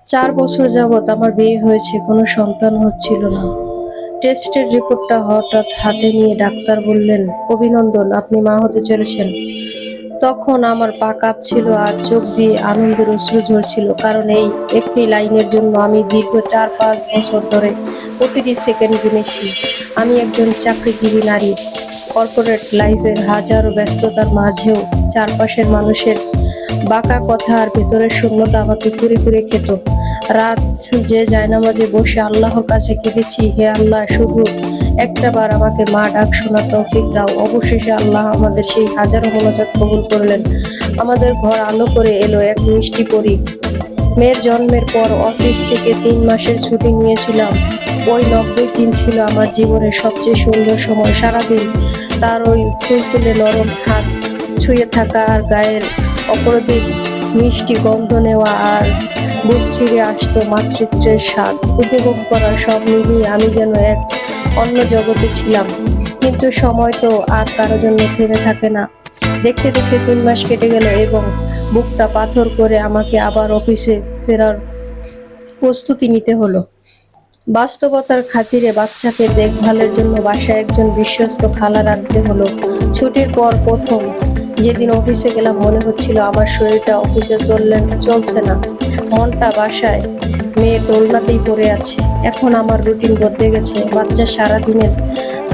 4 বছর যাবৎ আমার বিয়ে হয়েছে, কোনো সন্তান হচ্ছিল না। টেস্টের রিপোর্টটা হঠাৎ হাতে নিয়ে ডাক্তার বললেন, অভিনন্দন, আপনি মা হতে চলেছেন। তখন আমার পা কাঁপছিল আর চোখ দিয়ে আনন্দের অশ্রু ঝরছিল, কারণ এই একটি লাইনের জন্য আমি দীর্ঘ 4-5 বছর ধরে প্রতিটি সেকেন্ড গুনেছি। আমি একজন চাকরিজীবী নারী। কর্পোরেট লাইফের হাজারো ব্যস্ততার মাঝেও চারপাশের মানুষের বাঁকা কথা আর ভেতরের শূন্যতা আমাকে কুরে কুরে খেত। রাত যে জায়নামাজে বসে আল্লাহর কাছে কেঁদেছি, হে আল্লাহ, শুধু একটা বার আমাকে মা ডাক শোনার তৌফিক দাও। অবশেষে আল্লাহ আমাদের সেই হাজারো মোনাজাত কবুল করলেন। আমাদের ঘর আলো করে এলো এক মিষ্টি পরী। মেয়ের জন্মের পর অফিস থেকে 3 মাসের ছুটি নিয়েছিলাম। ওই 90 দিন ছিল আমার জীবনের সবচেয়ে সুন্দর সময়। সারাদিন তার ওই তুলতুলে নরম হাত ছুঁয়ে থাকা আর গায়ের অপরাধী মিষ্টি গন্ধ নেওয়া আর বুক ছিঁড়ে আসতো মাতৃত্বের স্বাদ উপভোগ করা, সব মিলিয়ে আমি যেন এক অন্য জগতে ছিলাম। কিন্তু সময় তো আর কারো জন্য থেমে থাকে না। দেখতে দেখতে 3 মাস কেটে গেল এবং বুকটা পাথর করে আমাকে আবার অফিসে ফেরার প্রস্তুতি নিতে হলো। বাস্তবতার খাতিরে বাচ্চাকে দেখভালের জন্য বাসায় একজন বিশ্বস্ত খালা রাখতে হলো। ছুটির পর প্রথম যেদিন অফিসে গেলাম, মনে হচ্ছিল আমার শরীরটা অফিসে চলছে না, মনটা বাসায় মেয়ের দোলনাতেই পড়ে আছে। এখন আমার রুটিন বদলে গেছে। বাচ্চা সারাদিনের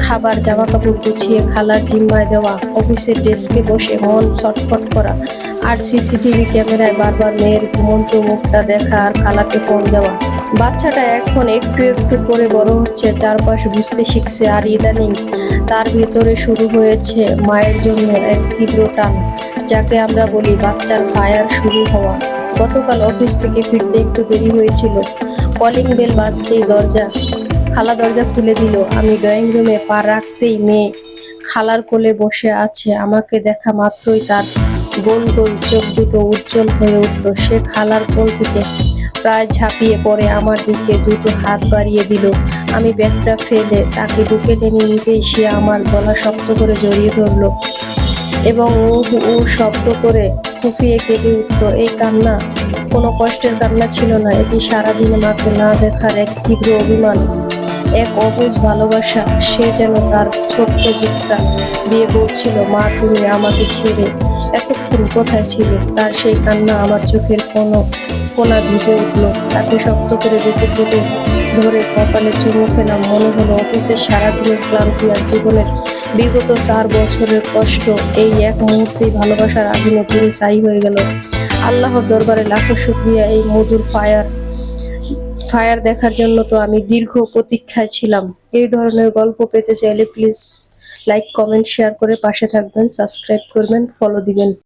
খাবার, জামা কাপড় গুছিয়ে খালার জিম্মায় দেওয়া, অফিসের ডেস্কে বসে মন ছটফট করা, আর সিসিটিভি ক্যামেরায় বারবার মেয়ের ঘুমন্ত মুখটা দেখা আর খালাকে ফোন দেওয়া। বাচ্চাটা এখন একটু একটু করে বড় হচ্ছে, চারপাশ বুঝতে শিখছে, আর ইদানিং তার ভিতরে শুরু হয়েছে মায়ের জন্য এক তীব্র টান, যাকে আমরা বলি বাচ্চার ফায়ার শুরু হওয়া। গতকাল অফিস থেকে ফিরতে একটু দেরি হয়েছিল। কলিং বেল বাজতেই খালা দরজা খুলে দিল। আমি ড্রয়িং রুমে পা রাখতেই মেয়ে খালার কোলে বসে আছে। আমাকে দেখা মাত্রই তার গোল গোল চোখ দুটো উজ্জ্বল হয়ে উঠল। সে খালার কোল থেকে প্রায় ঝাঁপিয়ে পড়ে আমার দিকে দুটো হাত বাড়িয়ে দিল। আমি ব্যাগটা ফেলে তাকে বুকে টেনে নিতেই সে আমার গলা শক্ত করে জড়িয়ে ধরল এবং ও শব্দ করে ফুঁপিয়ে কেঁদে উঠল। এই কান্না কোনো কষ্টের কান্না ছিল না, এটি সারাদিনে মাকে না দেখার এক তীব্র অভিমান, এক অবুঝ ভালোবাসা। সে যেন তার ছোট্ট বুকটা দিয়ে বলছিল, মা, তুমি আমাকে ছেড়ে এতক্ষণ কোথায় ছিলে? তার সেই কান্না আমার চোখের কোনা ভিজে উঠল। তাকে শক্ত করে বুকে চেপে ধরে কপালে চুমু খেলাম। মনে হলো অফিসের সারাদিনের ক্লান্তি আর জীবনের বিগত 4 বছরের কষ্ট এই এক মুহূর্তেই ভালোবাসার আগুনে পুড়ে ছাই হয়ে গেল। আল্লাহর দরবারে লাখো শুকরিয়া, এই মধুর ফায়ার দেখার জন্য তো আমি দীর্ঘ প্রতীক্ষায় ছিলাম। এই ধরনের গল্প পেতে চাইলে প্লিজ লাইক, কমেন্ট, শেয়ার করে পাশে থাকবেন, সাবস্ক্রাইব করবেন, ফলো দিবেন।